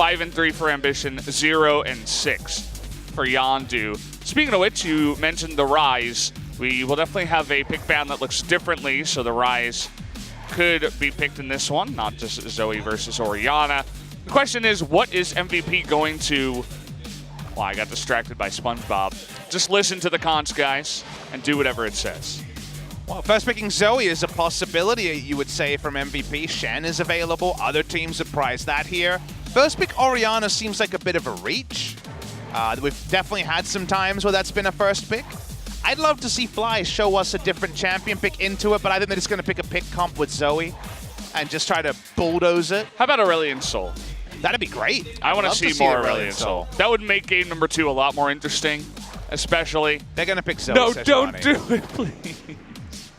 5-3 for Ambition, 0-6 for Yondu. Speaking of which, you mentioned the Rise. We will definitely have a pick ban that looks differently, so the Rise could be picked in this one, not just Zoe versus Orianna. The question is, what is MVP going to... Well, I got distracted by SpongeBob. Just listen to the cons, guys, and do whatever it says. Well, first picking Zoe is a possibility, you would say, from MVP. Shen is available. Other teams have prized that here. First pick Orianna seems like a bit of a reach. We've definitely had some times where that's been a first pick. I'd love to see Fly show us a different champion pick into it, but I think they're just going to pick a pick comp with Zoe and just try to bulldoze it. How about Aurelion Sol? That'd be great. I want to see more Aurelion Sol. That would make game number 2 a lot more interesting, especially. They're going to pick Zoe. No, Sejuani. don't do it, please.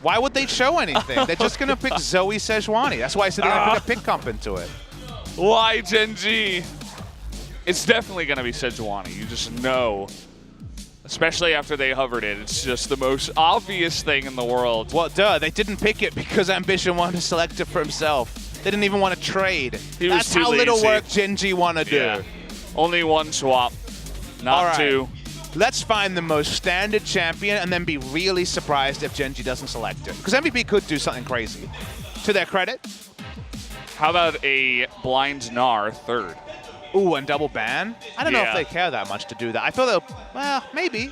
Why would they show anything? They're just going to pick Zoe Sejuani. That's why I said they're going to put a pick comp into it. Why, Gen G? It's definitely going to be Sejuani. You just know. Especially after they hovered it. It's just the most obvious thing in the world. Well, duh. They didn't pick it because Ambition wanted to select it for himself. They didn't even want to trade. That's how little work Gen G want to do. Yeah. Only one swap, not two. Let's find the most standard champion and then be really surprised if Gen G doesn't select it. Because MVP could do something crazy. To their credit. How about a blind Gnar third? Ooh, and double ban? I don't know if they care that much to do that. I feel they'll, well, maybe.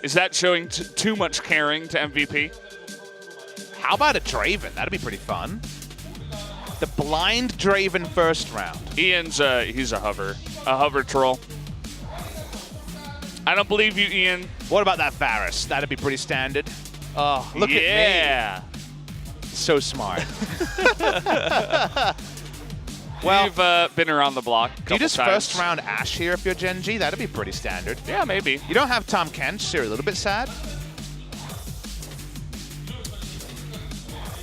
Is that showing too much caring to MVP? How about a Draven? That'd be pretty fun. The blind Draven first round. Ian's he's a hover troll. I don't believe you, Ian. What about that Varus? That'd be pretty standard. Oh, look at me. Yeah. So smart. Well, we've been around the block a couple do you just times. first round Ashe here if you're Gen G? That'd be pretty standard. Yeah, maybe. You don't have Tom Kench, so you're a little bit sad.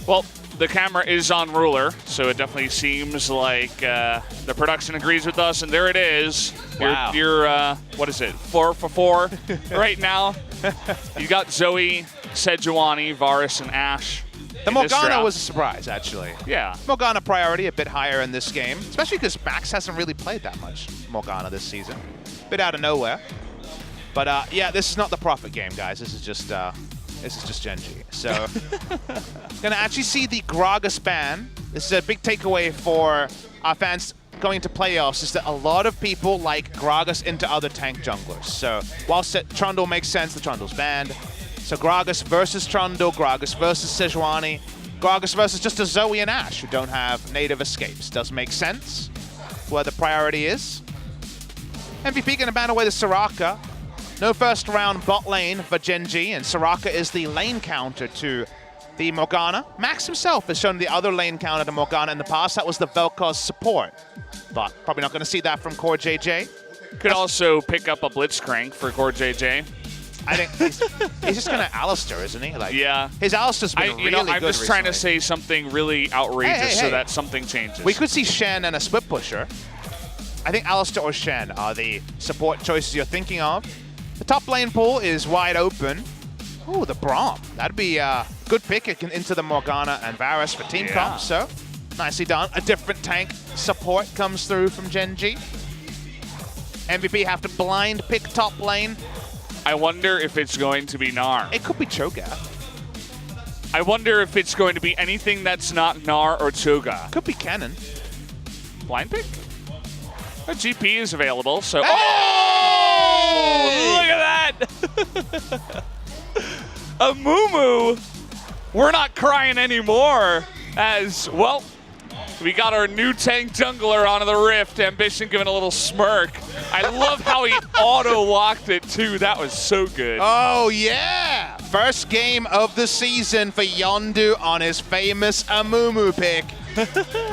Well, the camera is on ruler, so it definitely seems like the production agrees with us, and there it is. Wow. You're what is it, 4 for 4 right now? You got Zoe, Sejuani, Varus, and Ashe. The Morgana was a surprise, actually. Yeah. Morgana priority a bit higher in this game, especially because Max hasn't really played that much Morgana this season. Bit out of nowhere. But yeah, this is not the profit game, guys. This is just Gen G. So, gonna actually see the Gragas ban. This is a big takeaway for our fans going to playoffs, is that a lot of people like Gragas into other tank junglers. So, whilst Trundle makes sense, the Trundle's banned. So Gragas versus Trundle, Gragas versus Sejuani, Gragas versus just a Zoe and Ashe who don't have native escapes. Does make sense where the priority is. MVP gonna ban away the Soraka. No first round bot lane for Gen G, and Soraka is the lane counter to the Morgana. Max himself has shown the other lane counter to Morgana in the past. That was the Vel'Koz support. But probably not gonna see that from Core JJ. Could also pick up a Blitzcrank for Core JJ. I think he's just gonna Alistar, isn't he? Like, yeah. His Alistar's been really good. I'm just trying to say something really outrageous so that something changes. We could see Shen and a split pusher. I think Alistar or Shen are the support choices you're thinking of. The top lane pool is wide open. Ooh, the Braum. That'd be a good pick into the Morgana and Varus for team comp, so nicely done. A different tank support comes through from Gen G. MVP have to blind pick top lane. I wonder if it's going to be Gnar. It could be Cho'Gath. I wonder if it's going to be anything that's not Gnar or Cho'Gath. Could be Kennen. Blind pick? A GP is available, so... Hey! Oh! Look at that! A Mumu! We're not crying anymore, as, well, we got our new tank jungler onto the Rift. Ambition giving a little smirk. I love how he auto-locked it, too. That was so good. Oh, yeah! First game of the season for Yondu on his famous Amumu pick.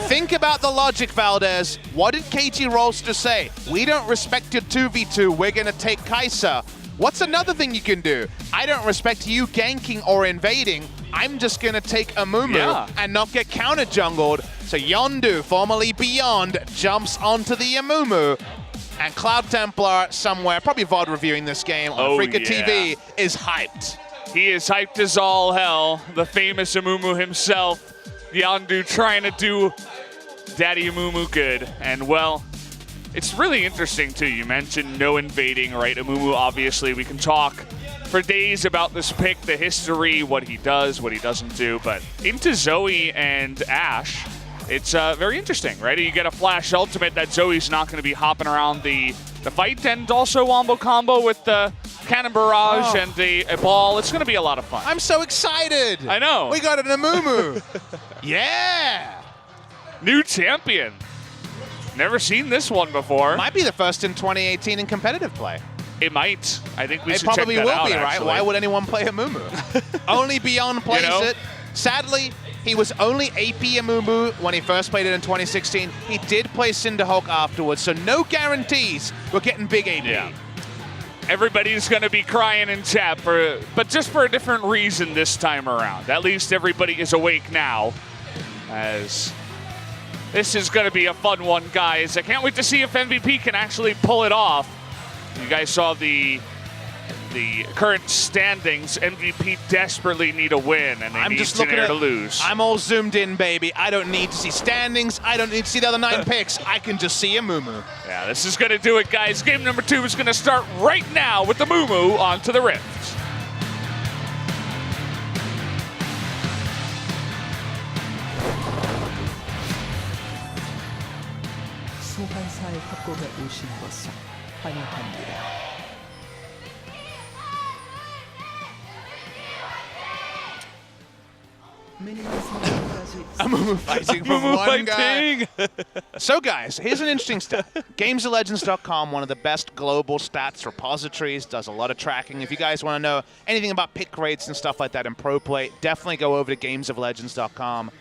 Think about the logic, Valdez. What did KT Rolster say? We don't respect your 2v2. We're going to take Kai'Sa. What's another thing you can do? I don't respect you ganking or invading. I'm just going to take Amumu and not get counter-jungled. So Yondu, formerly Beyond, jumps onto the Amumu. And Cloud Templar somewhere, probably VOD reviewing this game on Freaka TV, is hyped. He is hyped as all hell. The famous Amumu himself. Yondu trying to do Daddy Amumu good. And, well, It's really interesting, too. You mentioned no invading, right? Amumu, obviously, we can talk for days about this pick, the history, what he does, what he doesn't do. But into Zoe and Ashe, it's very interesting, right? You get a flash ultimate that Zoe's not going to be hopping around the fight, and also wombo combo with the cannon barrage and a ball. It's going to be a lot of fun. I'm so excited. I know. We got an Amumu. Yeah. New champion. Never seen this one before. Might be the first in 2018 in competitive play. It might. I think we it should check probably that will out, be, right? actually. Why would anyone play Amumu? Only Beyond plays it. Sadly, he was only AP Amumu when he first played it in 2016. He did play Cinderhulk afterwards, so no guarantees we're getting big AP. Yeah. Everybody's going to be crying in chat, but just for a different reason this time around. At least everybody is awake now, as this is going to be a fun one, guys. I can't wait to see if MVP can actually pull it off. You guys saw the current standings. MVP desperately need a win, and they need Janair to lose. I'm all zoomed in, baby. I don't need to see standings. I don't need to see the other 9 picks. I can just see Amumu. Yeah, this is going to do it, guys. Game number 2 is going to start right now with the Amumu onto the Rift. 소환사의 협곡에 오신 것을 환영합니다. Amumu fighting from one guy. So guys, here's an interesting stat. GamesOfLegends.com, one of the best global stats repositories, does a lot of tracking. If you guys want to know anything about pick rates and stuff like that in pro play, definitely go over to GamesOfLegends.com.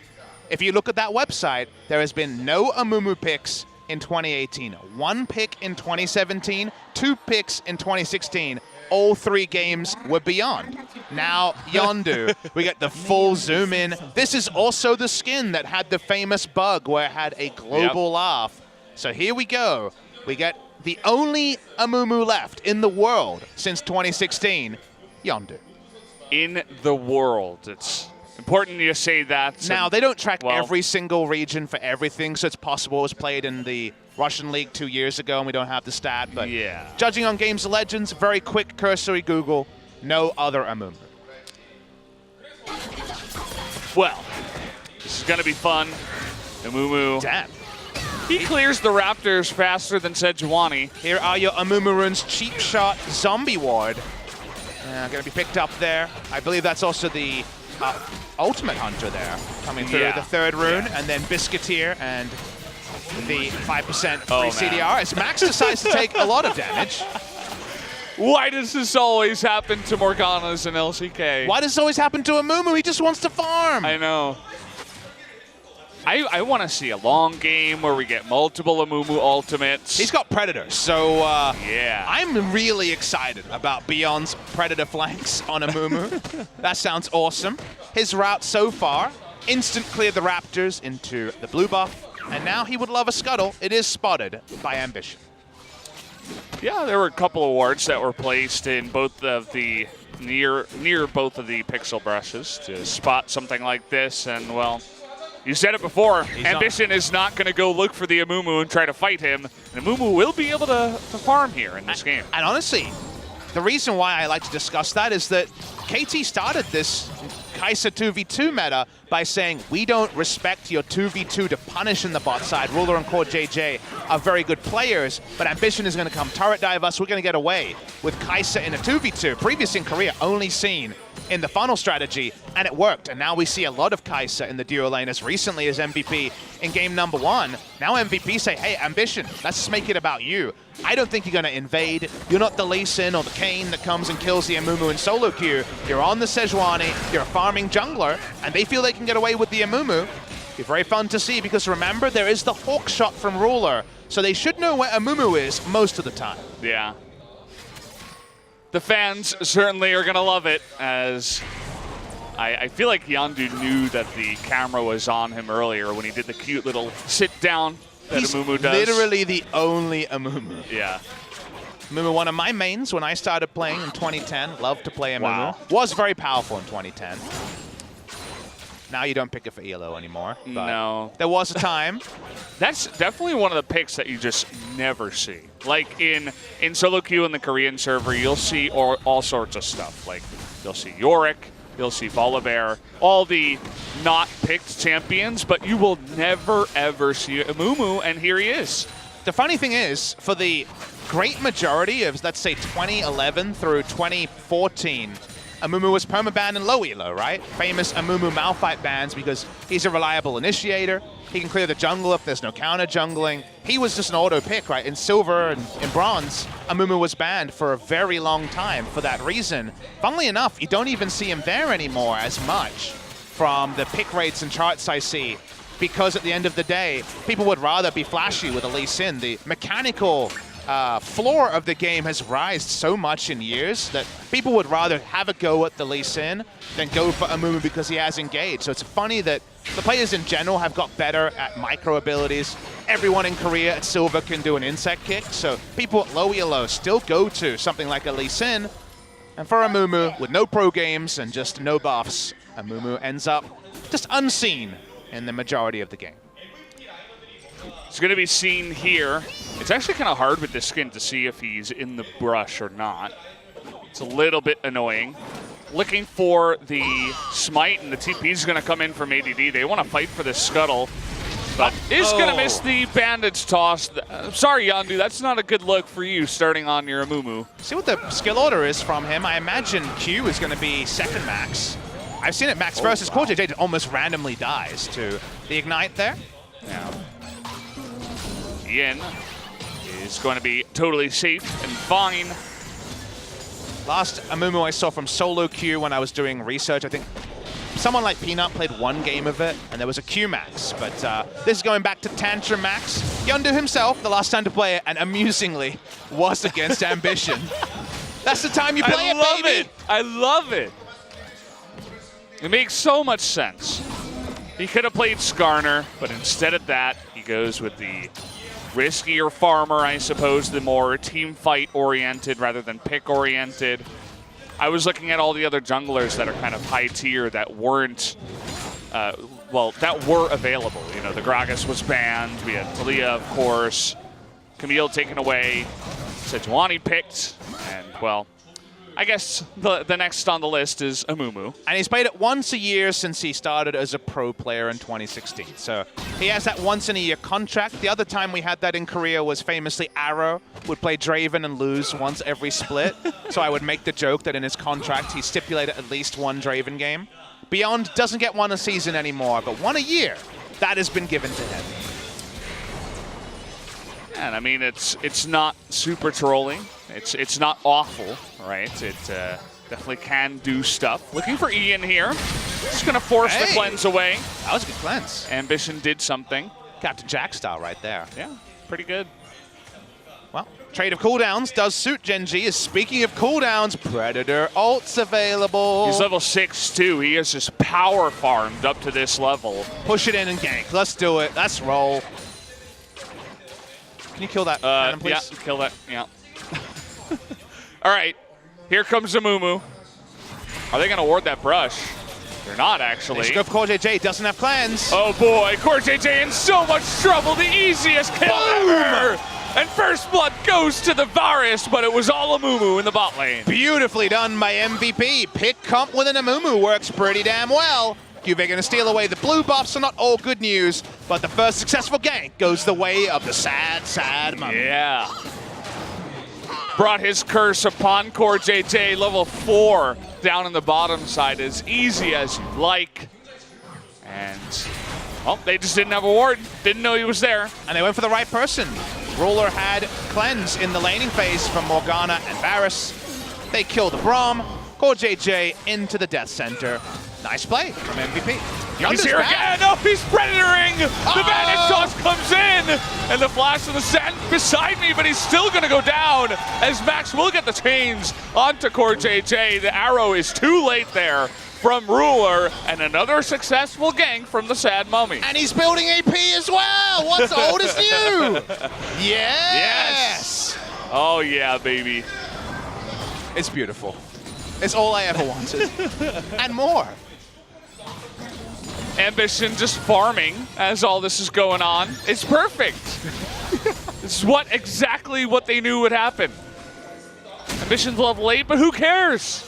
If you look at that website, there has been no Amumu picks in 2018. 1 pick in 2017, 2 picks in 2016. All 3 games were Beyond. Now, Yondu, we get the full zoom in. This is also the skin that had the famous bug where it had a global laugh. So here we go. We get the only Amumu left in the world since 2016, Yondu. In the world. It's important you say that. Now, they don't track every single region for everything, so it's possible it was played in the Russian League 2 years ago, and we don't have the stat, but judging on Games of Legends, very quick cursory Google, no other Amumu. Well, this is going to be fun. Amumu. Damn. He clears the Raptors faster than Sejuani. Here are your Amumu runes. Cheap shot, zombie ward. Going to be picked up there. I believe that's also the ultimate hunter there, coming through the 3rd rune, and then Biscuiteer and the 5% free CDR as Max decides to take a lot of damage. Why does this always happen to Morganas and LCK? Why does this always happen to Amumu? He just wants to farm. I know. I want to see a long game where we get multiple Amumu ultimates. He's got Predator, so yeah. I'm really excited about Beyond's Predator flanks on Amumu. That sounds awesome. His route so far, instant clear the Raptors into the blue buff, and now he would love a scuttle. It is spotted by Ambition. Yeah, there were a couple of wards that were placed in both of the near both of the pixel brushes to spot something like this, and well, you said it before, Ambition is not going to go look for the Amumu and try to fight him, and Amumu will be able to farm here in this game. And honestly, the reason why I like to discuss that is that KT started this Kai'Sa 2v2 meta by saying, we don't respect your 2v2 to punish in the bot side. Ruler and Core JJ are very good players, but Ambition is going to come turret dive us. We're going to get away with Kai'Sa in a 2v2. Previous in Korea, only seen in the funnel strategy, and it worked. And now we see a lot of Kai'Sa in the duo lane as recently as MVP in game number 1. Now MVP say, hey, Ambition, let's just make it about you. I don't think you're going to invade. You're not the Lee Sin or the Kayn that comes and kills the Amumu in solo queue. You're on the Sejuani, you're a farming jungler, and they feel they can get away with the Amumu. Be very fun to see, because remember, there is the Hawk shot from Ruler, so they should know where Amumu is most of the time. Yeah. The fans certainly are going to love it, as I feel like Yondu knew that the camera was on him earlier when he did the cute little sit down that Amumu does. He's literally the only Amumu. Yeah. Amumu, one of my mains when I started playing in 2010. Loved to play Amumu. Wow. Was very powerful in 2010. Now you don't pick it for ELO anymore. But no. there was a time. That's definitely one of the picks that you just never see. Like in solo queue in the Korean server, you'll see all sorts of stuff. Like you'll see Yorick, you'll see Volibear, all the not picked champions, but you will never ever see Amumu, and here he is. The funny thing is, for the great majority of, let's say, 2011 through 2014, Amumu was permabanned in low elo, right? Famous Amumu Malphite bans because he's a reliable initiator. He can clear the jungle if there's no counter jungling. He was just an auto pick, right? In silver and in bronze, Amumu was banned for a very long time for that reason. Funnily enough, you don't even see him there anymore as much from the pick rates and charts I see, because at the end of the day, people would rather be flashy with a Lee Sin. The mechanical floor of the game has risen so much in years that people would rather have a go at the Lee Sin than go for Amumu because he has engaged. So it's funny that the players in general have got better at micro abilities. Everyone in Korea at Silver can do an insect kick, so people at low elo still go to something like a Lee Sin. And for Amumu, with no pro games and just no buffs, Amumu ends up just unseen in the majority of the game. It's going to be seen here. It's actually kind of hard with this skin to see if he's in the brush or not. It's a little bit annoying. Looking for the smite, and the TP is going to come in from ADD. They want to fight for this scuttle, but is going to miss the bandage toss. Sorry, Yondu, that's not a good look for you starting on your Amumu. See what the skill order is from him. I imagine Q is going to be second max. I've seen it max versus Core JJ almost randomly dies to the ignite there. Yeah. Yin is going to be totally safe and fine. Last Amumu I saw from solo queue when I was doing research, I think someone like Peanut played one game of it, and there was a Q max. But this is going back to Tantrum max. Yondu himself, the last time to play it, and amusingly, was against Ambition. That's the time you play it, baby! I love it. It makes so much sense. He could have played Skarner, but instead of that, he goes with the riskier farmer, I suppose, the more team fight oriented rather than pick oriented. I was looking at all the other junglers that are kind of high tier that weren't, that were available. You know, the Gragas was banned. We had Talia, of course. Camille taken away. Sejuani picked. And, well, I guess the next on the list is Amumu. And he's played it once a year since he started as a pro player in 2016. So he has that once in a year contract. The other time we had that in Korea was famously Arrow would play Draven and lose once every split. So I would make the joke that in his contract he stipulated at least one Draven game. Beyond doesn't get one a season anymore, but one a year. That has been given to him. And I mean, it's not super trolling. It's not awful, right? It definitely can do stuff. Looking for Ian here. Just going to force the cleanse away. That was a good cleanse. Ambition did something. Captain Jack style right there. Yeah, pretty good. Well, trade of cooldowns does suit Gen.G. Speaking of cooldowns, Predator ult's available. He's level 6 too. He has just power farmed up to this level. Push it in and gank. Let's do it. Let's roll. Can you kill that cannon, please? Yeah, kill that. Yeah. All right, here comes Amumu. Are they going to ward that brush? They're not, actually. They go for Core JJ, doesn't have cleanse. Oh boy, Core JJ in so much trouble. The easiest kill ever. And first blood goes to the Varus, but it was all Amumu in the bot lane. Beautifully done by MVP. Pick comp with an Amumu works pretty damn well. QV going to steal away the blue buffs, so not all good news, but the first successful gank goes the way of the sad, sad Mummy. Yeah. Brought his curse upon Core JJ, level 4, down in the bottom side, as easy as you'd like. And, well, they just didn't have a ward. Didn't know he was there. And they went for the right person. Ruler had cleanse in the laning phase from Morgana and Varus. They killed the Braum. Core JJ into the death center. Nice play from MVP. He's here again. Oh, he's Predatoring. The Bandage Toss comes in. And the flash of the sand beside me, but he's still going to go down as Max will get the chains onto Core JJ. The arrow is too late there from Ruler, and another successful gank from the Sad Mummy. And he's building AP as well. What's old is new? Yes. Oh, yeah, baby. It's beautiful. It's all I ever wanted. And more. Ambition just farming as all this is going on. It's perfect. This is exactly what they knew would happen. Ambition's level 8, but who cares?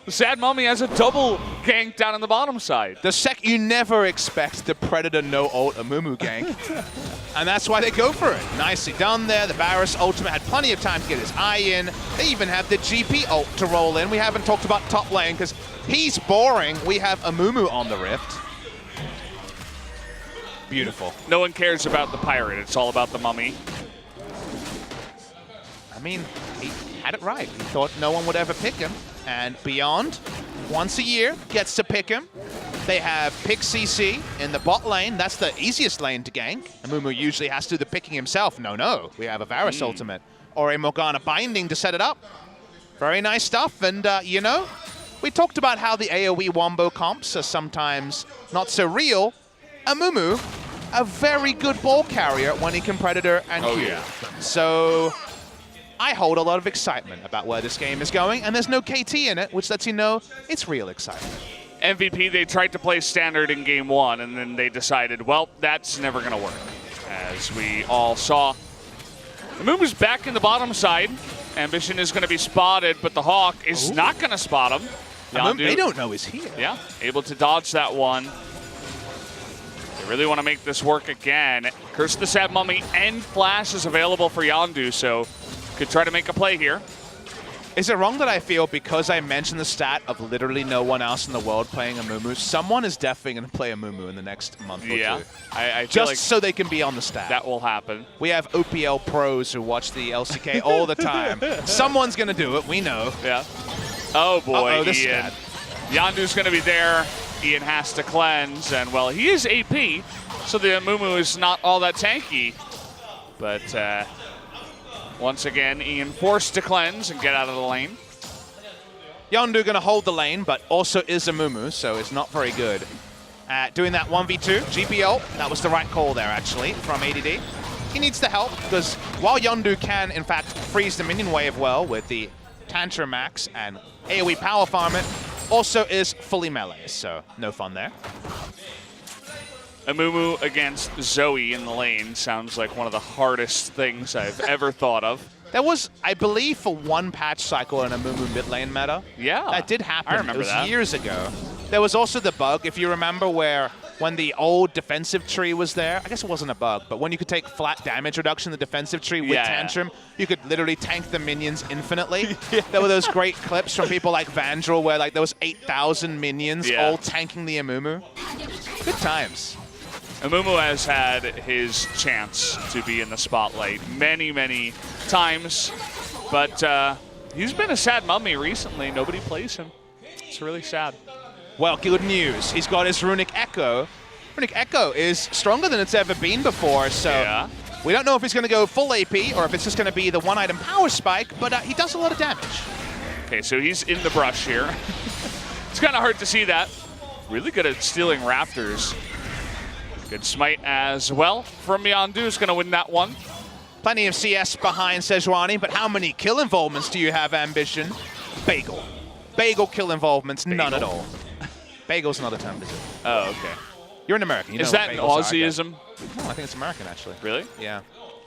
The Sad Mummy has a double gank down on the bottom side. You never expect the Predator no ult Amumu gank. And that's why they go for it. Nicely done there. The Varus ultimate had plenty of time to get his eye in. They even have the GP ult to roll in. We haven't talked about top lane because he's boring. We have Amumu on the Rift. Beautiful. No one cares about the Pirate. It's all about the Mummy. I mean, he had it right. He thought no one would ever pick him. And Beyond, once a year, gets to pick him. They have pick CC in the bot lane. That's the easiest lane to gank. Amumu usually has to do the picking himself. No. We have a Varus ultimate or a Morgana binding to set it up. Very nice stuff. And, you know, we talked about how the AoE wombo comps are sometimes not so real. Amumu, a very good ball carrier when he can Predator and Q. Yeah. So I hold a lot of excitement about where this game is going, and there's no KT in it, which lets you know it's real excitement. MVP, they tried to play standard in game 1, and then they decided, well, that's never going to work. As we all saw, Amumu's back in the bottom side. Ambition is going to be spotted, but the Hawk is not going to spot him. They don't know he's here. Yeah, able to dodge that one. They really want to make this work again. Curse of the Sad Mummy and Flash is available for Yondu, so could try to make a play here. Is it wrong that I feel because I mentioned the stat of literally no one else in the world playing Amumu, someone is definitely going to play Amumu in the next month or two? Yeah, I feel just like so they can be on the stat. that will happen. We have OPL pros who watch the LCK all the time. Someone's going to do it, we know. Yeah. Oh boy, this Ian. stat. Yondu's going to be there. Ian has to cleanse, and well, he is AP, so the Amumu is not all that tanky. But once again, Ian forced to cleanse and get out of the lane. Yondu going to hold the lane, but also is Amumu, so it's not very good. Doing that 1v2, GPO, that was the right call there, actually, from ADD. He needs the help, because while Yondu can, in fact, freeze the minion wave well with the Tantrum Max and AoE power farm it, also is fully melee, so no fun there. Amumu against Zoe in the lane sounds like one of the hardest things I've ever thought of. There was, I believe, for one patch cycle in Amumu mid lane meta. Yeah. That did happen. I remember that. Years ago. There was also the bug, if you remember, where when the old defensive tree was there, I guess it wasn't a bug, but when you could take flat damage reduction in the defensive tree with Tantrum, you could literally tank the minions infinitely. There were those great clips from people like Vandrel where like there was 8,000 minions all tanking the Amumu. Good times. Amumu has had his chance to be in the spotlight many, many times, but he's been a sad mummy recently. Nobody plays him. It's really sad. Well, good news. He's got his Runic Echo. Runic Echo is stronger than it's ever been before, so we don't know if he's going to go full AP or if it's just going to be the one-item power spike, but he does a lot of damage. Okay, so he's in the brush here. It's kind of hard to see that. Really good at stealing Raptors. Good smite as well from Yondu, is going to win that one. Plenty of CS behind Sejuani, but how many kill involvements do you have, Ambition? Bagel. Bagel kill involvements, none at all. Bagel's not a term, is it? Oh, okay. You're an American. You is know that an what bagels Aussieism? No, I think it's American, actually. Really? Yeah.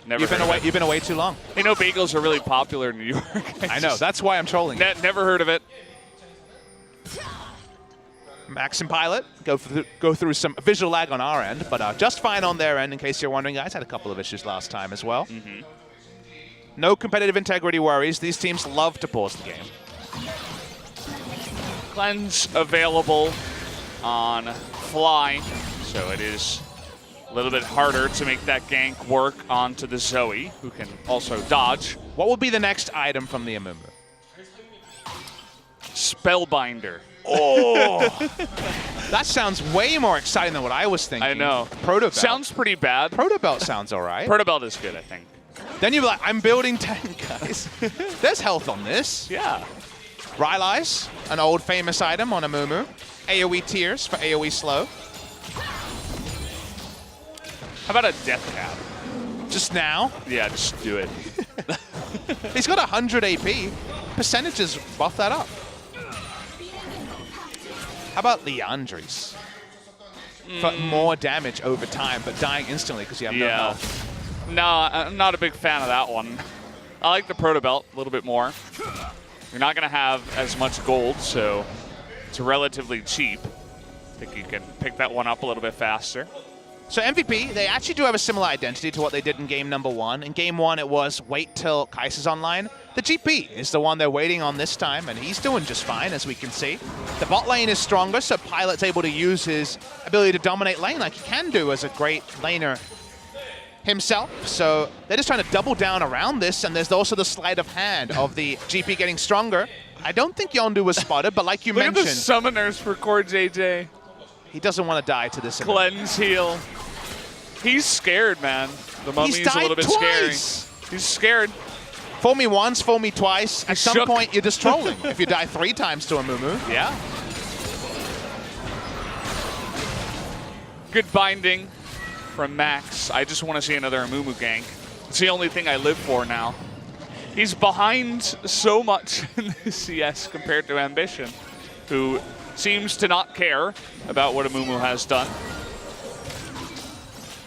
Never You've been away too long. You know bagels are really popular in New York. I know. That's why I'm trolling. Never heard of it. Max and Pilot go through some visual lag on our end, but just fine on their end, in case you're wondering, guys. Had a couple of issues last time as well. No competitive integrity worries. These teams love to pause the game. Cleanse available on Fly, so it is a little bit harder to make that gank work onto the Zoe, who can also dodge. What will be the next item from the Amumu? Spellbinder. Oh! That sounds way more exciting than what I was thinking. I know. Protobelt. Sounds pretty bad. Protobelt sounds all right. Protobelt is good, I think. Then you're like, I'm building tank, guys. There's health on this. Yeah. Rylai's, an old famous item on Amumu. AoE tears for AoE slow. How about a death cap? Just now? Yeah, just do it. He's got 100 AP. Percentages buff that up. How about Leandris? for more damage over time, but dying instantly because you have no health. No, I'm not a big fan of that one. I like the Proto Belt a little bit more. You're not going to have as much gold, so it's relatively cheap. I think you can pick that one up a little bit faster. So MVP, they actually do have a similar identity to what they did in game number 1. In game 1, it was wait till Kai'Sa's online. The GP is the one they're waiting on this time, and he's doing just fine, as we can see. The bot lane is stronger, so Pilot's able to use his ability to dominate lane like he can do as a great laner himself. So they're just trying to double down around this, and there's also the sleight of hand of the GP getting stronger. I don't think Yondu was spotted, but like you Look mentioned... at the summoners for Core JJ. He doesn't want to die to this. Cleanse heal. He's scared, man. The mummy's a little bit scary. He's scared. Fool me once, fool me twice. At some point, you're just trolling if you die 3 times to a Mumu. Yeah. Good binding from Max. I just want to see another Amumu gank. It's the only thing I live for now. He's behind so much in the CS compared to Ambition, who seems to not care about what Amumu has done.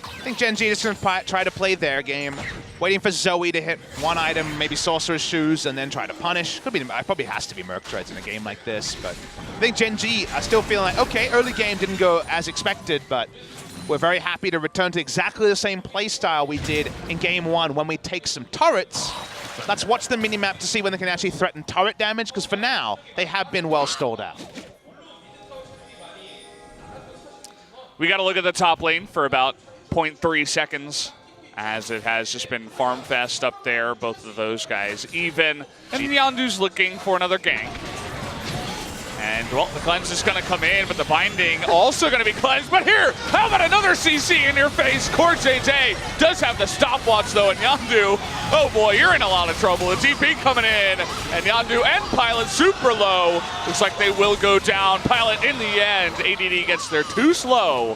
I think Gen G is going to try to play their game, waiting for Zoe to hit one item, maybe Sorcerer's Shoes, and then try to punish. Probably has to be Merc Treads in a game like this, but I think Gen G are still feeling like, okay, early game didn't go as expected, but we're very happy to return to exactly the same playstyle we did in game 1 when we take some turrets. Let's watch the minimap to see when they can actually threaten turret damage, because for now, they have been well stalled out. We got to look at the top lane for about 0.3 seconds, as it has just been farm fest up there. Both of those guys even. And Yondu's looking for another gank. And, well, the cleanse is going to come in, but the binding also going to be cleansed. But here, how about another CC in your face? Core JJ does have the stopwatch, though, and Yondu, oh boy, you're in a lot of trouble. The TP coming in, and Yondu and Pilot super low. Looks like they will go down. Pilot in the end. ADD gets there too slow.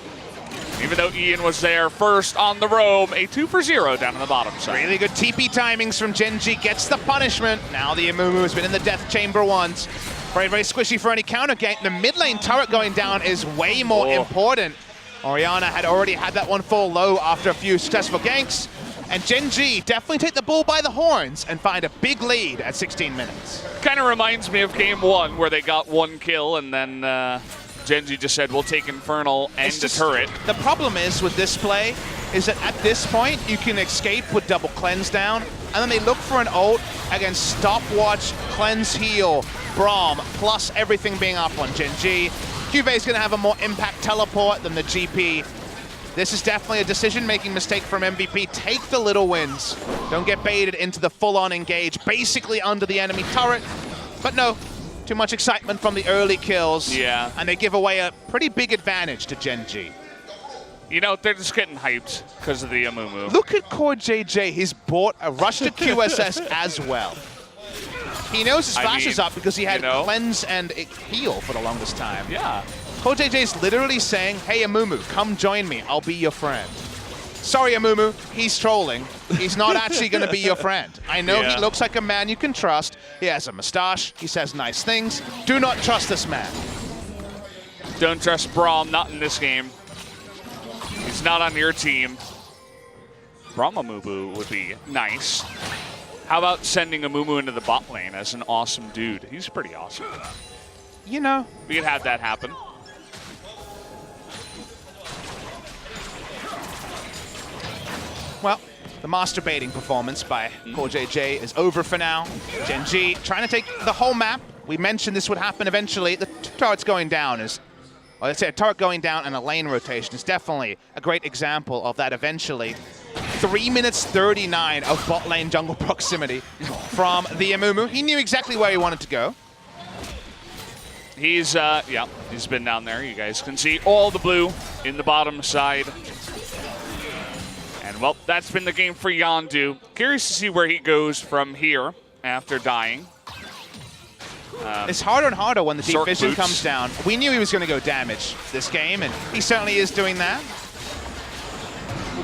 Even though Ian was there first on the roam, a 2 for 0 down on the bottom side. Really good TP timings from Gen G, gets the punishment. Now the Amumu has been in the death chamber once. Very, very squishy for any counter gank. The mid lane turret going down is way more important. Orianna had already had that one fall low after a few successful ganks. And Gen G definitely take the bull by the horns and find a big lead at 16 minutes. Kind of reminds me of game 1 where they got 1 kill and then Gen G just said, we'll take Infernal and the turret. The problem is with this play is that at this point, you can escape with double cleanse down, and then they look for an ult against stopwatch, cleanse heal, Braum, plus everything being up on Gen G. Cuvée is going to have a more impact teleport than the GP. This is definitely a decision-making mistake from MVP. Take the little wins. Don't get baited into the full-on engage, basically under the enemy turret. But no, too much excitement from the early kills. Yeah. And they give away a pretty big advantage to Gen G. You know, they're just getting hyped because of the Amumu. Look at Core JJ. He's bought a rush to QSS as well. He knows his flash is up because he had cleanse and heal for the longest time. Yeah. Core JJ is literally saying, hey, Amumu, come join me. I'll be your friend. Sorry, Amumu. He's trolling. He's not actually going to be your friend. I know he looks like a man you can trust. He has a mustache. He says nice things. Do not trust this man. Don't trust Braum, not in this game. He's not on your team. Braum Amumu would be nice. How about sending Amumu into the bot lane as an awesome dude? He's pretty awesome. You know. We could have that happen. Well, the masturbating performance by Core JJ is over for now. Gen G trying to take the whole map. We mentioned this would happen eventually. The turret's going down is, well, let's say a turret going down and a lane rotation is definitely a great example of that eventually. 3 minutes 39 of bot lane jungle proximity from the Amumu. He knew exactly where he wanted to go. He's, he's been down there. You guys can see all the blue in the bottom side. And, well, that's been the game for Yondu. Curious to see where he goes from here after dying. It's harder and harder when the deep vision comes down. We knew he was going to go damage this game, and he certainly is doing that.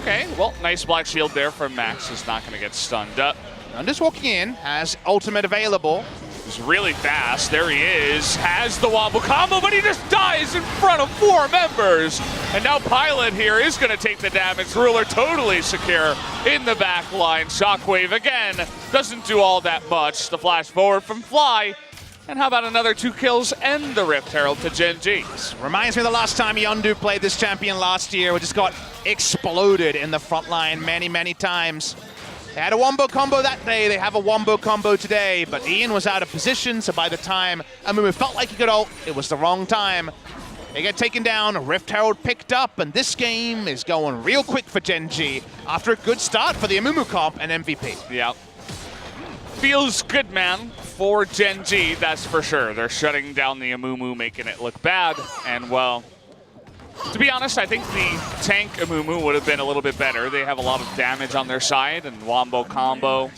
Okay, well, nice black shield there from Max. Is not going to get stunned up. I'm just walking in, has ultimate available. He's really fast. There he is. Has the wombo combo, but he just dies in front of 4 members. And now Pilot here is going to take the damage. Ruler totally secure in the back line. Shockwave again doesn't do all that much. The flash forward from Fly. And how about another 2 kills and the Rift Herald to Gen G? Reminds me of the last time Yondu played this champion last year. We just got exploded in the front line many, many times. They had a wombo combo that day, they have a wombo combo today, but Ian was out of position, so by the time Amumu felt like he could ult, it was the wrong time. They get taken down, Rift Herald picked up, and this game is going real quick for Gen G after a good start for the Amumu comp and MVP. Yeah. Feels good, man, for Gen G, that's for sure. They're shutting down the Amumu, making it look bad, and well, to be honest, I think the tank Amumu would have been a little bit better. They have a lot of damage on their side, and wombo combo.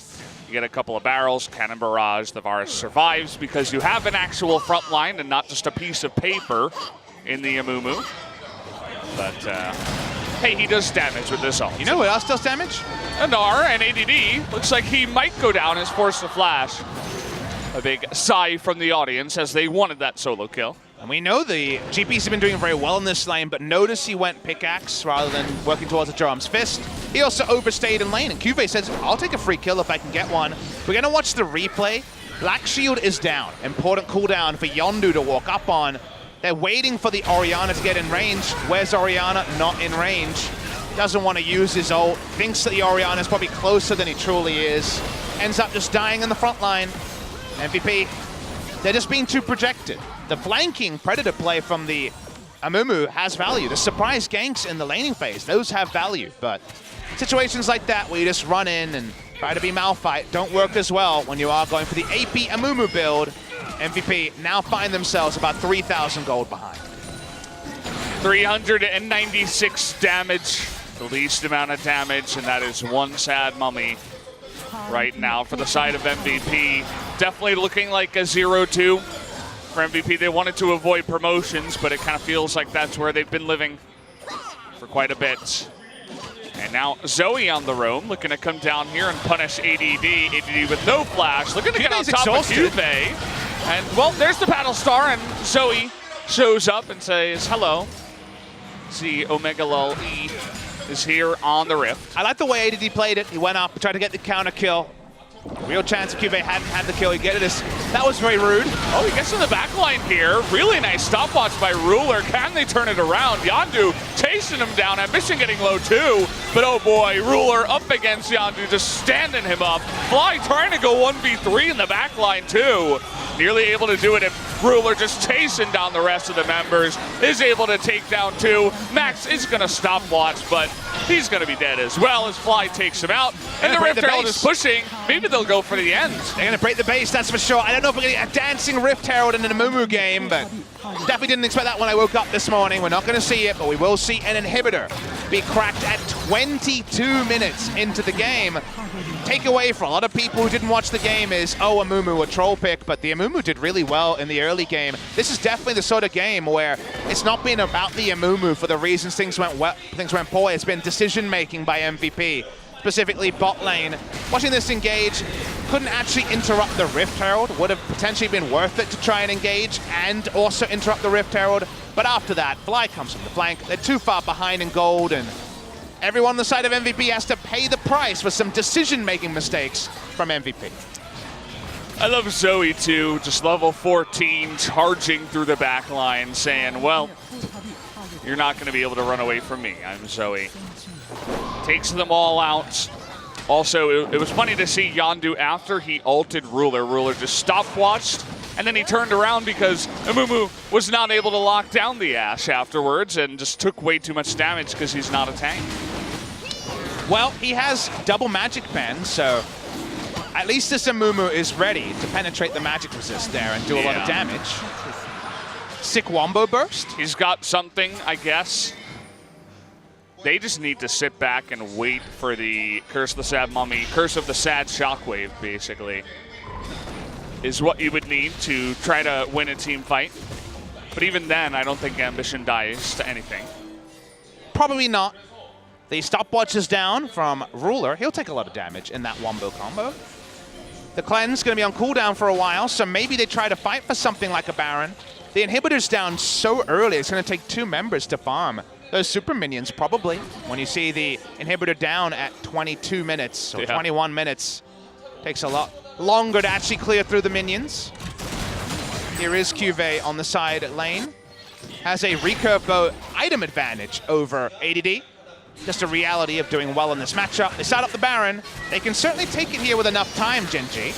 You get a couple of barrels, cannon barrage, the Varus survives because you have an actual front line and not just a piece of paper in the Amumu. But, hey, he does damage with this ult. You know what else does damage? Anar and ADD looks like he might go down as forced to flash. A big sigh from the audience as they wanted that solo kill. And we know the GPs have been doing very well in this lane, but notice he went pickaxe rather than working towards a Durham's Fist. He also overstayed in lane, and Cuvée says, I'll take a free kill if I can get one. We're going to watch the replay. Black Shield is down. Important cooldown for Yondu to walk up on. They're waiting for the Orianna to get in range. Where's Orianna? Not in range. Doesn't want to use his ult. Thinks that the Orianna is probably closer than he truly is. Ends up just dying in the front line. MVP, they're just being too projected. The flanking Predator play from the Amumu has value. The surprise ganks in the laning phase, those have value. But situations like that where you just run in and try to be Malphite don't work as well when you are going for the AP Amumu build. MVP now find themselves about 3,000 gold behind. 396 damage, the least amount of damage, and that is one sad mummy right now for the side of MVP. Definitely looking like a 0-2 for MVP. They wanted to avoid promotions, but it kind of feels like that's where they've been living for quite a bit. And now Zoe on the roam, looking to come down here and punish ADD. ADD with no flash, looking to get on top of Cuvée. And, well, there's the Battle Star, and Zoe shows up and says, hello. See, Omega Lul E is here on the Rift. I like the way ADD played it. He went up, tried to get the counter kill. Real chance if Cuvée hadn't had the kill, he'd get it. That was very rude. Oh, he gets in the back line here. Really nice stopwatch by Ruler. Can they turn it around? Yondu chasing him down. Ambition getting low too. But oh boy, Ruler up against Yondu, just standing him up. Fly trying to go 1v3 in the back line too. Nearly able to do it, and Ruler just chasing down the rest of the members. Is able to take down 2. Max is going to stopwatch, but he's going to be dead as well as Fly takes him out. And the Rift Herald is pushing. Maybe they'll go for the end. They're going to break the base, that's for sure. I don't know if we're going to get a dancing Rift Herald in an Amumu game, but definitely didn't expect that when I woke up this morning. We're not going to see it, but we will see an inhibitor be cracked at 22 minutes into the game. Takeaway for a lot of people who didn't watch the game is, oh, Amumu, a troll pick, but the Amumu did really well in the early game. This is definitely the sort of game where it's not been about the Amumu for the reasons things went poorly. It's been decision-making by MVP, specifically bot lane. Watching this engage, couldn't actually interrupt the Rift Herald. Would have potentially been worth it to try and engage and also interrupt the Rift Herald. But after that, Fly comes from the flank. They're too far behind in gold, and everyone on the side of MVP has to pay the price for some decision-making mistakes from MVP. I love Zoe too, just level 14, charging through the back line, saying, well, you're not going to be able to run away from me. I'm Zoe. Takes them all out. Also, it was funny to see Yondu after he ulted Ruler. Ruler just stopwatched, and then he turned around because Amumu was not able to lock down the Ashe afterwards and just took way too much damage because he's not a tank. Well, he has double magic pen, so at least this Amumu is ready to penetrate the magic resist there and do a lot of damage. Sick wombo burst. He's got something, I guess. They just need to sit back and wait for the Curse of the Sad Mummy, Curse of the Sad Shockwave, basically, is what you would need to try to win a team fight. But even then, I don't think Ambition dies to anything. Probably not. The stopwatch is down from Ruler. He'll take a lot of damage in that wombo combo. The Cleanse going to be on cooldown for a while, so maybe they try to fight for something like a Baron. The inhibitor's down so early, it's going to take 2 members to farm those super minions, probably. When you see the inhibitor down at 22 minutes or 21 minutes, takes a lot longer to actually clear through the minions. Here is Cuvée on the side lane. Has a recurve bow item advantage over ADD. Just a reality of doing well in this matchup. They start up the Baron. They can certainly take it here with enough time, Gen.G.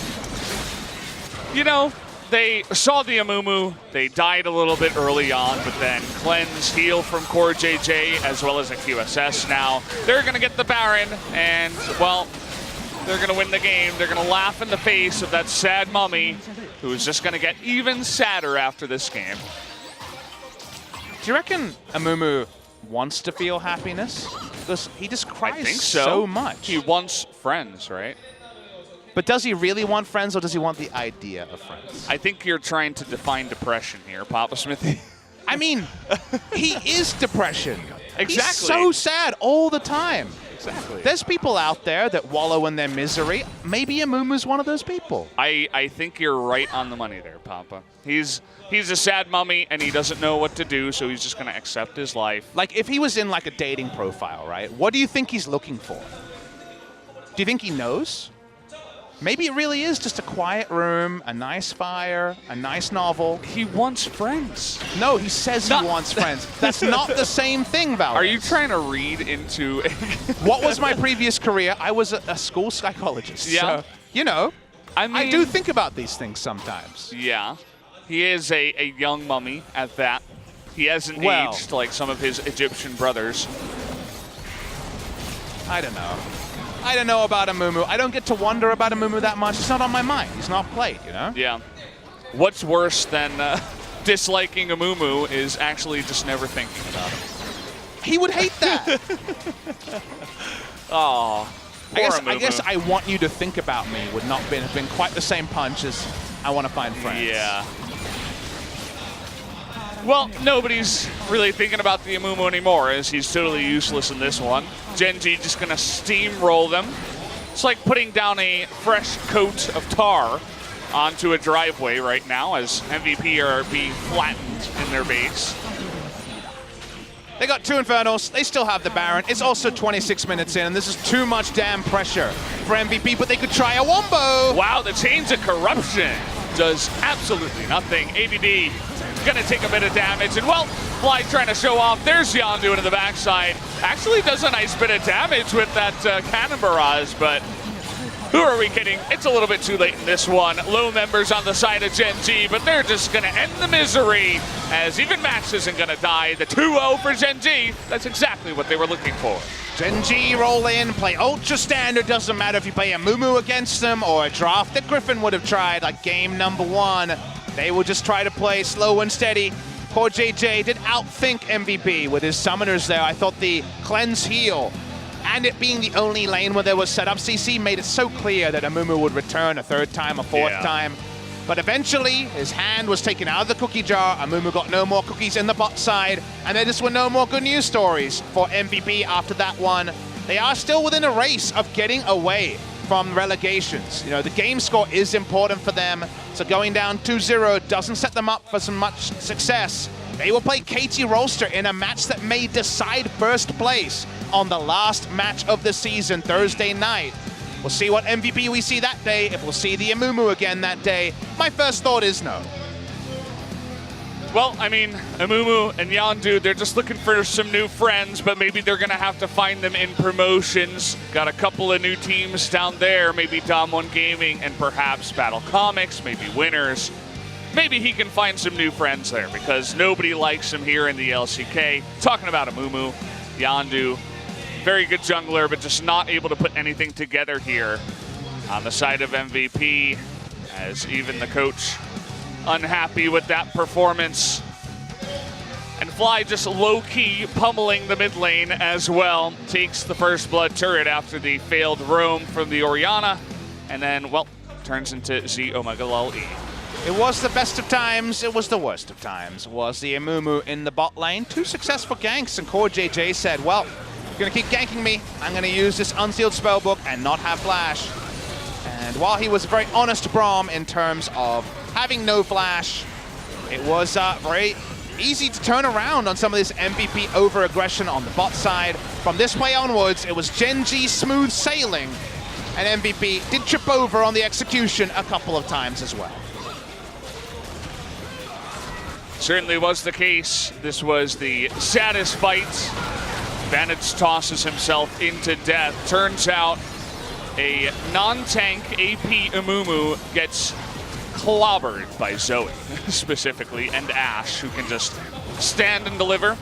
You know, they saw the Amumu. They died a little bit early on, but then Cleanse, heal from Core JJ, as well as a QSS now. They're going to get the Baron, and, well, they're going to win the game. They're going to laugh in the face of that sad mummy, who is just going to get even sadder after this game. Do you reckon Amumu wants to feel happiness? Because he just cries I think so much. He wants friends, right? But does he really want friends, or does he want the idea of friends? I think you're trying to define depression here, Papa Smithy. I mean, he is depression. Exactly. He's so sad all the time. Exactly. There's people out there that wallow in their misery. Maybe Amumu's one of those people. I think you're right on the money there, Papa. He's a sad mummy, and he doesn't know what to do, so he's just going to accept his life. Like, if he was in, like, a dating profile, right? What do you think he's looking for? Do you think he knows? Maybe it really is just a quiet room, a nice fire, a nice novel. He wants friends. No, he says he wants friends. That's not the same thing, Val. Are you trying to read into... What was my previous career? I was a school psychologist. Yeah. So, you know, I mean, I do think about these things sometimes. Yeah. He is a young mummy at that. He hasn't aged like some of his Egyptian brothers. I don't know. I don't know about Amumu. I don't get to wonder about Amumu that much. It's not on my mind. He's not played, you know? Yeah. What's worse than disliking Amumu is actually just never thinking about him. He would hate that. Oh, I guess I want you to think about me would not have been quite the same punch as I want to find friends. Yeah. Well, nobody's really thinking about the Amumu anymore, as he's totally useless in this one. Gen.G just going to steamroll them. It's like putting down a fresh coat of tar onto a driveway right now, as MVP are being flattened in their base. They got 2 Infernals. They still have the Baron. It's also 26 minutes in, and this is too much damn pressure for MVP, but they could try a wombo. Wow, the Chains of Corruption does absolutely nothing. ADD gonna take a bit of damage, and well, Fly trying to show off. There's Yondu into the backside. Actually does a nice bit of damage with that cannon barrage, but who are we kidding? It's a little bit too late in this one. Low members on the side of Gen.G, but they're just gonna end the misery, as even Max isn't gonna die. The 2-0 for Gen.G. That's exactly what they were looking for. Gen.G roll in, play ultra standard. Doesn't matter if you play a Mumu against them or a draft that Griffin would have tried, like game number 1. They will just try to play slow and steady. Poor JJ did outthink MVP with his summoners there. I thought the cleanse heal and it being the only lane where there was set up, CC made it so clear that Amumu would return a 3rd time, a 4th time. But eventually, his hand was taken out of the cookie jar. Amumu got no more cookies in the bot side, and there just were no more good news stories for MVP after that one. They are still within a race of getting away from relegations. You know, the game score is important for them, so going down 2-0 doesn't set them up for some much success. They will play Katie Rolster in a match that may decide first place on the last match of the season, Thursday night. We'll see what MVP we see that day, if we'll see the Amumu again that day. My first thought is no. Well, I mean, Amumu and Yondu, they're just looking for some new friends, but maybe they're going to have to find them in promotions. Got a couple of new teams down there, maybe Dom1 Gaming and perhaps Battle Comics, maybe Winners. Maybe he can find some new friends there, because nobody likes him here in the LCK. Talking about Amumu, Yondu, very good jungler, but just not able to put anything together here on the side of MVP, as even the coach unhappy with that performance. And Fly just low-key pummeling the mid lane as well. Takes the first blood turret after the failed roam from the Orianna, and then, well, turns into Z Omega Lol E. It was the best of times, it was the worst of times. Was the Amumu in the bot lane. 2 successful ganks, and Core JJ said, well, you're gonna keep ganking me. I'm gonna use this unsealed spellbook and not have flash. And while he was a very honest Braum in terms of having no flash, it was very easy to turn around on some of this MVP over-aggression on the bot side. From this play onwards, it was Gen G smooth sailing, and MVP did trip over on the execution a couple of times as well. Certainly was the case. This was the saddest fight. Bandits tosses himself into death. Turns out a non-tank AP Amumu gets clobbered by Zoe, specifically, and Ash, who can just stand and deliver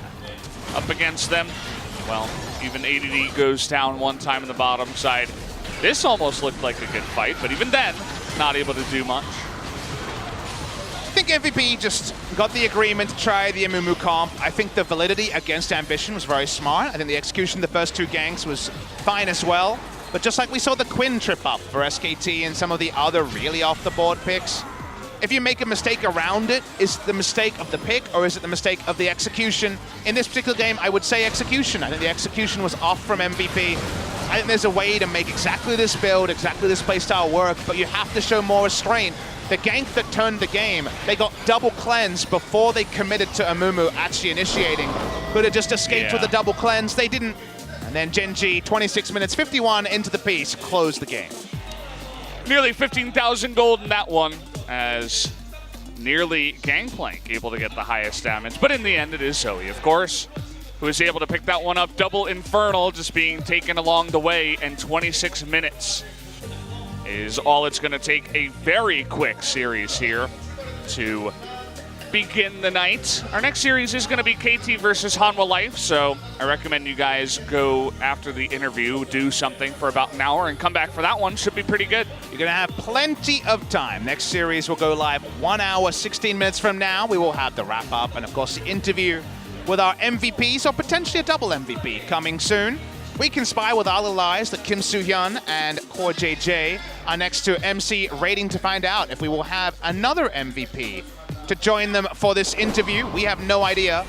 up against them. Well, even ADD goes down one time in the bottom side. This almost looked like a good fight, but even then, not able to do much. I think MVP just got the agreement to try the Amumu comp. I think the validity against Ambition was very smart. I think the execution of the first two ganks was fine as well. But just like we saw the Quinn trip up for SKT and some of the other really off-the-board picks, if you make a mistake around it, is it the mistake of the pick or is it the mistake of the execution? In this particular game, I would say execution. I think the execution was off from MVP. I think there's a way to make exactly this build, exactly this playstyle work, but you have to show more restraint. The gank that turned the game, they got double cleanse before they committed to Amumu actually initiating. Could have just escaped with a double cleanse, they didn't. And then Gen G, 26 minutes, 51 into the piece, closed the game. Nearly 15,000 gold in that one, as nearly Gangplank able to get the highest damage. But in the end, it is Zoe, of course, who is able to pick that one up. Double Infernal just being taken along the way, and 26 minutes is all it's going to take. A very quick series here to begin the night. Our next series is going to be KT versus Hanwha Life, so I recommend you guys go after the interview, do something for about an hour, and come back for that one. Should be pretty good. You're going to have plenty of time. Next series will go live 1 hour, 16 minutes from now. We will have the wrap-up and, of course, the interview with our MVPs, or potentially a double MVP coming soon. We can spy with our little eyes that Kim Soo-hyun and Core JJ are next to MC rating to find out if we will have another MVP to join them for this interview. We have no idea.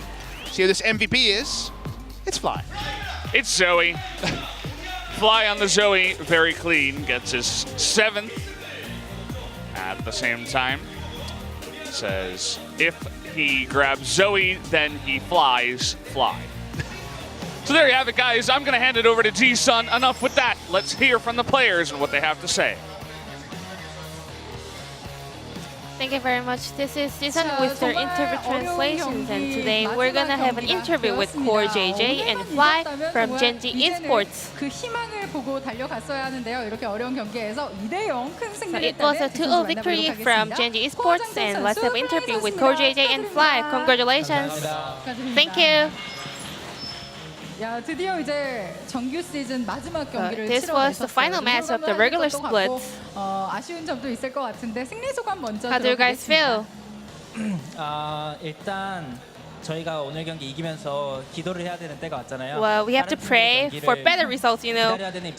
See who this MVP is? It's Fly. It's Zoe. Fly on the Zoe, very clean, gets his 7th. At the same time, says if he grabs Zoe, then he flies Fly. So there you have it, guys. I'm going to hand it over to G-Sun. Enough with that. Let's hear from the players and what they have to say. Thank you very much. This is Ji-Sun with their interview translations, and today we're gonna have an interview with Core JJ and Fly from Gen G Esports. 그 희망을 보고 달려갔어야 하는데요. 이렇게 어려운 경기에서 2대0 큰 So 승리를 it was a 2-0 victory from Gen G Esports, and let's have an interview with Core JJ and Fly. Congratulations. Thank you. 야, 드디어 이제 정규 시즌 마지막 경기를 This was the final match of the regular split. 아쉬운 점도 있을 것 같은데 승리 소감 먼저 How do you guys feel? 일단 저희가 오늘 경기 이기면서 기도를 해야 되는 때가 왔잖아요. Well, we have to pray for better results, you know.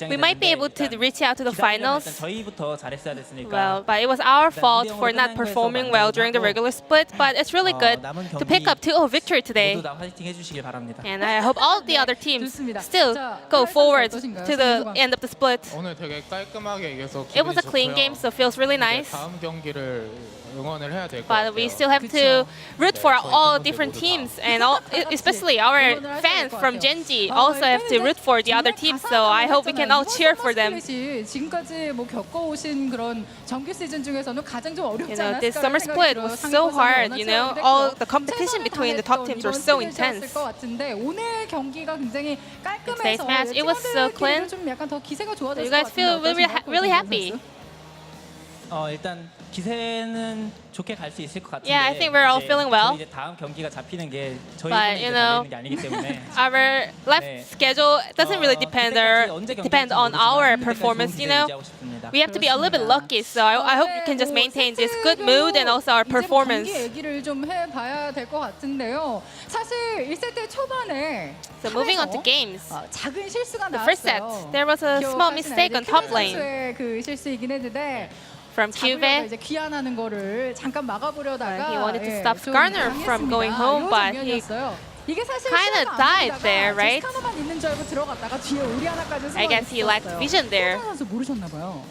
We might be able to reach out to the finals. 저희부터 잘했어야 됐으니까. Well, but it was our fault for not performing well during the regular split, but it's really good to pick up 2-0 victory today. 모두 다 화이팅 해주시길 바랍니다. And I hope all the other teams still go forward to the end of the split. 오늘 되게 깔끔하게 이겨서 It was a clean game, so it feels really nice. 다음 경기를 응원을 해야 될 것 But 같아요. we still have to root for all different teams, and especially our fans from Gen G also have to root for the other teams. So I hope we can all cheer for them. 지금까지 뭐 겪어오신 그런 정규 시즌 중에서는 가장 좀 어렵지 You know, 않았을까 this summer split was so hard. You know, all the competition between the top teams was so intense. 오늘 경기가 굉장히 깔끔해서 Today's match, it was so clean. 좀 약간 더 기세가 So 좋아졌을 you 것 guys feel 같은데 really happy. 일단 기세는 좋게 갈 수 있을 것 같은데. Yeah, I think we're all feeling well. 이제 다음 경기가 잡히는 게 저희 But, you know, 달리는 게 아니기 때문에. Our life schedule doesn't really depend on our performance. You know, we have to be a little bit lucky. So I hope we can just maintain this good mood and also our performance. 경기 얘기를 좀 해봐야 될 것 같은데요. 사실 1세트 초반에 So moving on to games. 작은 실수가 The first set, 나왔어요. there was a small mistake on top lane 선수의 그 실수이긴 했는데 from 잡으려고 Cube. 이제 귀환하는 거를 잠깐 막아보려다가 He wanted to 예, stop 좀 Skarner from 당했습니다. going home, 요 but he 장면이었어요. 이게 사실 kinda 시야가 안 died 보이다가 there, right? 스카너만 있는 줄 알고 들어갔다가 뒤에 우리 하나까지 숨어 I guess he lacked 있었어요. vision there. 선수 모르셨나 봐요.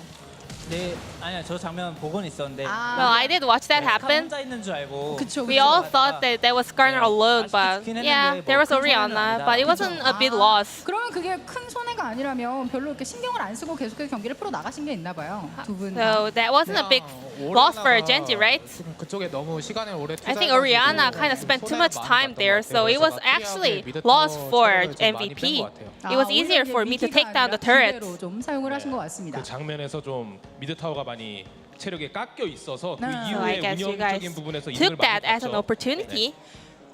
네, 아니야 저 장면 보고는 있었는데. Well, I did watch that happen. 혼자 있는 줄 알고. 그쵸, We all thought that that was Garner alone, but yeah, there was Orianna, but it wasn't a big loss. 그러면 그게 큰 손해가 아니라면 별로 이렇게 신경을 안 쓰고 계속해서 경기를 풀어 나가신 게 있나 봐요. 두 분. So that wasn't a big loss for Genji, right? 그쪽에 너무 시간을 오래 I think Orianna kind of spent too much time there, so it was actually loss for MVP. It was easier for me to take down the turret. 좀 사용을 하신 것 같습니다. 그 장면에서 좀 미드 타워가 많이 체력에 깎여 있어서 그 So So I 이후에 guess you guys 운영적인 부분에서 힘을 took 많이 that as an 줬죠. opportunity.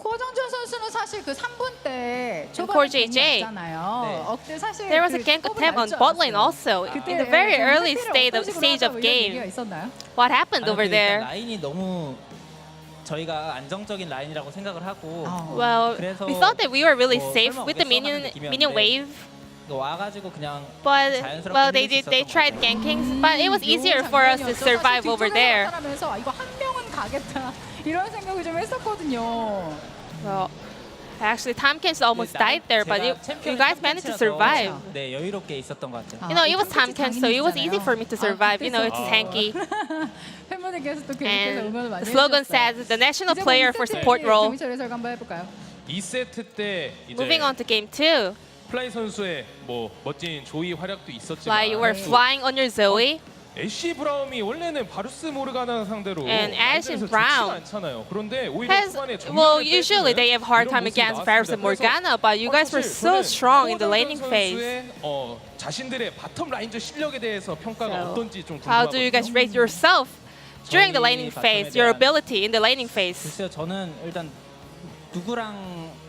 고정준 선수는 사실 그 3분 때 core 초반에 JJ. 났잖아요. 그때 사실 There was a 그 gank 호흡을 attempt on 날줄 bot lane 알았어요. also 그때 in the very 좀 early 회피를 어떤 식으로 stage of 하자고 이런 얘기가 game. 있었나요? What happened over there? 라인이 너무 저희가 안정적인 라인이라고 생각을 하고. Well, 그래서 we thought that we were really 뭐 safe 설마 with the 오겠어 하는 minion 느낌이었는데 wave, 와가지고 그냥 but 자연스럽게 well, 밀릴 수 they 있었던 tried 것 ganking, but it was easier for us to survive over there. 하면서 이거 한 명은 가겠다 이런 생각을 좀 했었거든요. Well, actually, Tamkins almost died there, but you guys managed to survive. 네, 여유롭게 있었던 것 같아요. You know, it was Tamkins, so it was easy for me to survive. You know, it's tanky. 팬분들께서 또 계속해서 And 응원을 많이 the slogan 해주셨어요. says the national 이제 player 뭐 for 이 세트 support role. 김희철 해설 한번 해볼까요? 2세트 때 이제 Moving on to game 2. 플라이 선수의 뭐 멋진 조이 활약도 있었지만 Like you were 또 flying on your Zoe. 애쉬 브라움이 원래는 바루스 모르가나 상대로 And Ashe 완전히 Brown 좋지가 않잖아요. 그런데 오히려 Has, 초반에 well, 정면을 usually they have hard time 이런 모습이 against Varus and 나왔습니다. Morgana, but you guys were so strong in the laning phase. 선수의 자신들의 바텀 라인저 실력에 대해서 평가가 So, 어떤지 좀 how do you guys 궁금하거든요. rate yourself during the 저희 laning 바텀에 phase, your 대한- ability in the laning phase? 글쎄요, 저는 일단 누구랑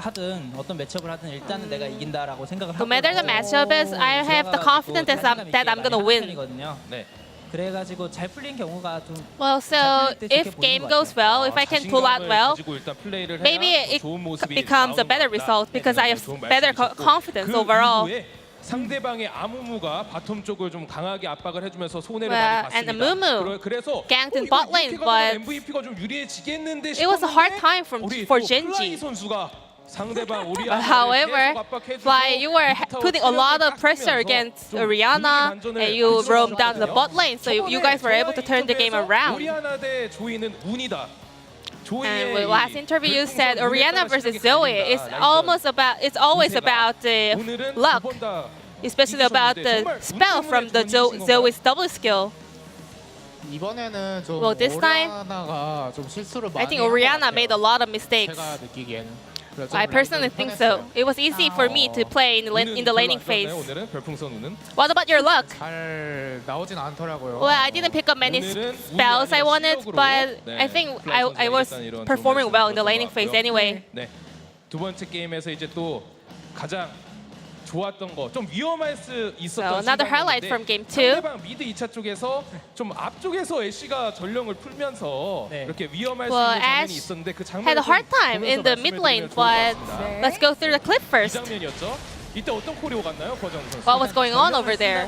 하든 어떤 매치업을 하든 일단은 내가 이긴다라고 생각을 하고. No matter the matchup is, I have the confidence that I'm gonna win. 네. 그래가지고 잘 풀린 경우가 좀. Well, so if game goes well, if I can pull out well, maybe it becomes a better result because I have better confidence overall. 상대방의 아무무가 바텀 쪽을 좀 강하게 압박을 해주면서 손해를 Well, 많이 and 봤습니다. Amumu 그래서 ganked in bot lane, but MVP가 좀 유리해지겠는데 it was a hard time 우리 for 또 Genji. 플라이 선수가 상대방 But 오리아나를 however, 계속 압박해주고 Fly, you were 미드타워 putting a lot of 체력을 pressure 깎으면서 against 좀 Orianna, 분위기 반전을 and you 만들어 roamed down to the 놨거든요. bot lane, so you guys were able to turn the game around. 오리아나 대 조이는 운이다. And with last interview, you said Orianna versus Zoe is almost about. It's always about luck, especially about the spell from the Zoe's double skill. 이번에는 좀 Well, this time, 오리아나가 좀 실수를 많이 I think 한것 Orianna 같아요. made a lot of mistakes. 제가 느끼기에는. 그래서 I 좀 personally think so. 편했어요. It was easy for me to play in the laning phase. 오늘은 별풍선 운은 What about your luck? 잘 나오진 않더라고요. Well, I didn't pick up many spells I wanted, but I think I was performing well in the laning phase anyway. 네. 두 번째 게임에서 이제 또 가장 좋았던 거, 좀 위험할 수 So 있었던 another highlight 순간이었는데 from game 2. 상대방 미드 2차 쪽에서 좀 앞쪽에서 애쉬가 전령을 풀면서 네. 이렇게 위험할 수 Well, 있는 장면이 Ashe 있었는데 그 had 장면을 a hard time in the mid lane, but let's go through the clip 이 first. 장면이었죠. 이때 어떤 코리오 갔나요, 거정 선수? What was going on over there?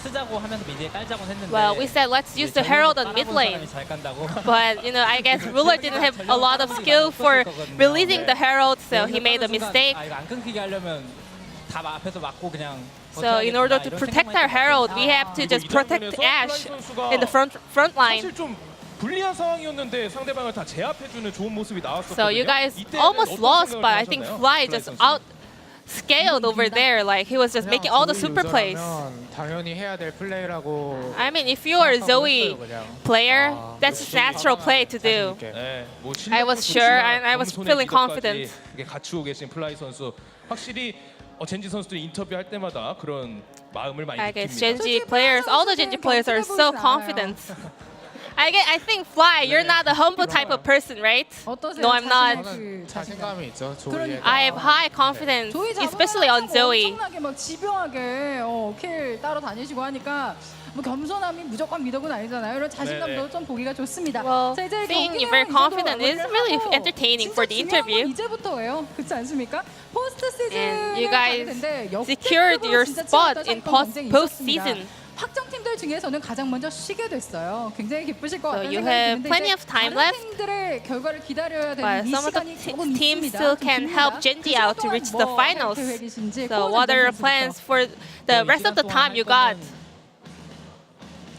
쓰자고 하면서 미드에 깔자고 했는데. Well, we said let's use the Herald on mid lane. 잘 깐다고. But you know, I guess Ruler didn't have a lot of skill for releasing the Herald, so he made a mistake. 아, 이거 안 끊기게 하려면 다 앞에서 막고 그냥. So in order to protect our Herald, we have to just protect Ashe in the front line. 사실 좀 불리한 상황이었는데 상대방을 다 제압해주는 좋은 모습이 나왔었거든요. So you guys 이때는 almost 어떤 lost, 생각을 but I think 하셨나요? Fly 플라이 just 선수. outscaled over there. Like he was just making all the super plays. 당연히 해야 될 플레이라고. I mean, if you are a Zoe player, that's just natural play to do. 네, 뭐 I was 실력도 sure 좋지만 and I was 겸손의 feeling 미덕까지 confident. 이렇게 갖추고 계신 플라이 선수 확실히 젠지 선수들이 인터뷰할 때마다 그런 마음을 많이 I guess 느낍니다. Genji players, all the Genji players are so confident. I think Fly, you're not a humble type of person, right? 어떠세요? No, I'm not. 저는 자신감이 있죠. 조이에. I have high confidence, especially on Zoe. 엄청나게 막 집요하게 킬 따로 다니시고 하니까 뭐 겸손함이 무조건 미덕은 아니잖아요. 이런 자신감도 네네. 좀 보기가 좋습니다. Well, 자, 이제 seeing 경기 you very 내용 confident 이제도 is really 마무리를 entertaining 하고 for the 진짜 중요한 건 interview. 이제부터예요. 그렇지 않습니까? 포스트 And you 시즌을 가게 guys 된데 secured your spot in post-season. 확정팀들 중에서는 가장 먼저 쉬게 됐어요. 굉장히 기쁘실 것 So 같다는 you 생각이 have 드는데 plenty 이제 of time 다른 left. 팀들의 결과를 기다려야 되는 But 이 some of the 시간이 조금 teams 있습니다. still 좀 can 깁니다. help Genji out to reach the 뭐 finals. 계획이신지 So what are your plans for the rest of the time you got?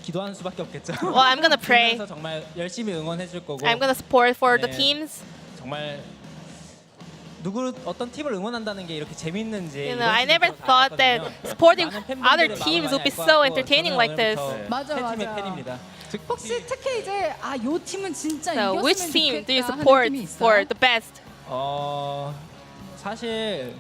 기도하는 수밖에 없겠죠. Well, I'm gonna pray. 그래서 정말 열심히 응원해 줄 거고. I'm gonna support for the 네. teams. 정말 어떤 팀을 응원한다는 게 이렇게 재밌는지. You know, I never thought that supporting other teams would be so entertaining like this. 맞아, 팀의 맞아. 팬입니다. 혹시 특히 이제 요 팀은 진짜 So, 이겼으면 which team do you 좋겠다 하는 support 팀이 있어요? for the best? 사실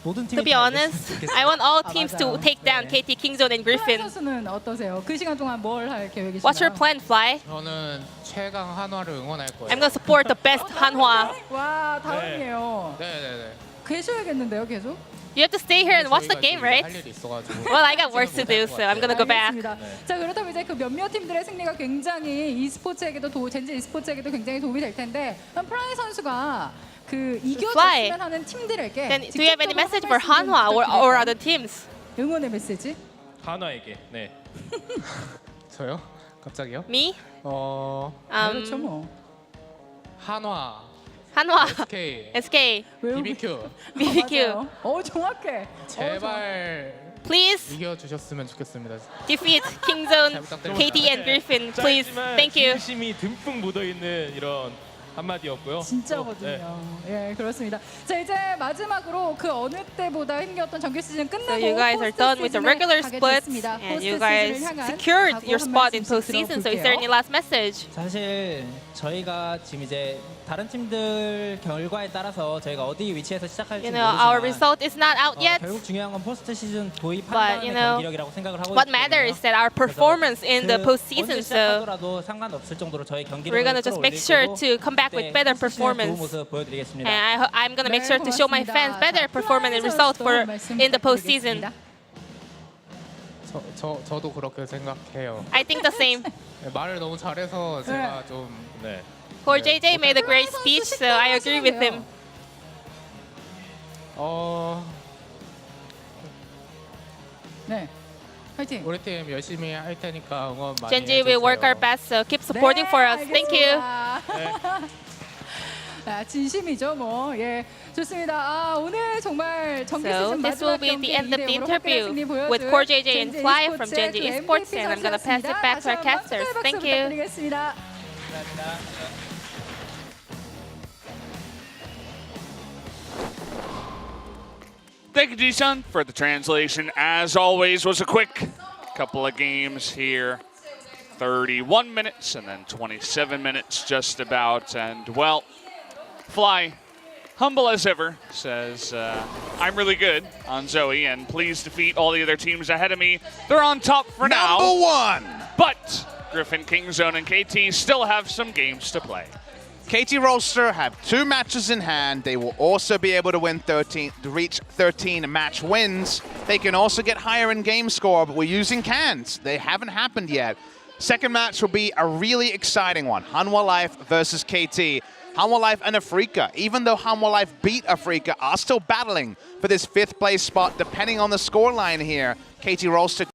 모든 팀이 To be 다 honest, 이겼으면 좋겠어요. I want all teams to 맞아요. take down 네. KT Kingzone and 플라이 Griffin. 선수는 어떠세요? 그 시간 동안 뭘 할 계획이신가요? What's your plan, Fly? 저는 최강 한화를 응원할 거예요. I'm gonna support the best Hanwha. 와, 다음이에요. 네네네. 계셔야겠는데요, 계속? You have to stay here and watch the game, right? 할 일이 있어가지고. Well, I got work to do, so I'm gonna go back. 알겠습니다. 자, 그렇다면 이제 그 몇몇 팀들의 승리가 굉장히 e스포츠에게도 젠지 e스포츠에게도 굉장히 도움이 될 텐데, 그럼 플라이 선수가 그 Fly. 이겨줬으면 하는 팀들에게 Then, do you have any 직접적으로 message 한 for 말씀 좀 Hanwha or 부탁드릴까요? other teams? 응원의 메시지? 한화에게. 네. 저요? 갑자기요? Me? 그렇죠 뭐. 한화, Hanwha, SK, SK, BBQ BBQ. 맞아요. 정확해. 제발 Please 이겨주셨으면 좋겠습니다. defeat Kingzone, 잘 부탁드립니다. KT and Griffin. Please, 짧지만 thank you. 진심이 듬뿍 묻어 있는 이런 한마디였고요. 진짜거든요. 예, 그렇습니다. 자, 이제 마지막으로 그 어느 때보다 힘겨웠던 정규 시즌 끝내고 So you guys are done with the regular splits, and you guys secured your spot in postseason. So is there any last message? 사실 저희가 지금 이제 다른 팀들 결과에 따라서 저희가 어디 위치에서 시작할지 You know, our 모르지만 result is not out yet. 결국 중요한 건 포스트 시즌 도입한 But, 다음의 you know, 경기력이라고 생각을 하고 What 있거든요. matters is that our performance in the postseason. 언제 So 시작하더라도 상관없을 정도로 저희 경기력을 we're gonna just make sure to come back with better 좋은 performance. 모습 보여드리겠습니다. And I'm gonna make sure to show my fans better performance and result for in the postseason. 저도 그렇게 생각해요. I think the same. 말을 너무 잘해서 제가 좀 네. Poor JJ made a great speech, so I agree with him. 네. 화이팅. 우리 팀 열심히 할 테니까 응원 많이 Genji will work our 해주세요. best, so keep supporting for us. Thank you. 아, 진심이죠, 뭐. 예, 좋습니다. 아, 오늘 정말 정규 So 시즌 this 마지막 will be 경기 the end of the 2대 0으로 interview 승리 보여준 with Core JJ and 젠지 Fly from e스포츠의 Genji 그 Esports, MVP and I'm gonna pass it back to our 선수였습니다. casters. 다시 한번 Thank 박수 you. 부탁드리겠습니다. Thank you, Ji-sun, for the translation. As always, was a quick couple of games here. 31 minutes and then 27 minutes just about. And, well, Fly, humble as ever, says, I'm really good on Zoe, and please defeat all the other teams ahead of me. They're on top for now. Number one. But Griffin, Kingzone, and KT still have some games to play. KT Roster have 2 matches in hand. They will also be able to reach 13 match wins. They can also get higher in game score, but we're using cans. They haven't happened yet. Second match will be a really exciting one. Hanwha Life versus KT. Hanwha Life and Afrika, even though Hanwha Life beat Afrika, are still battling for this 5th place spot, depending on the scoreline here. KT Roster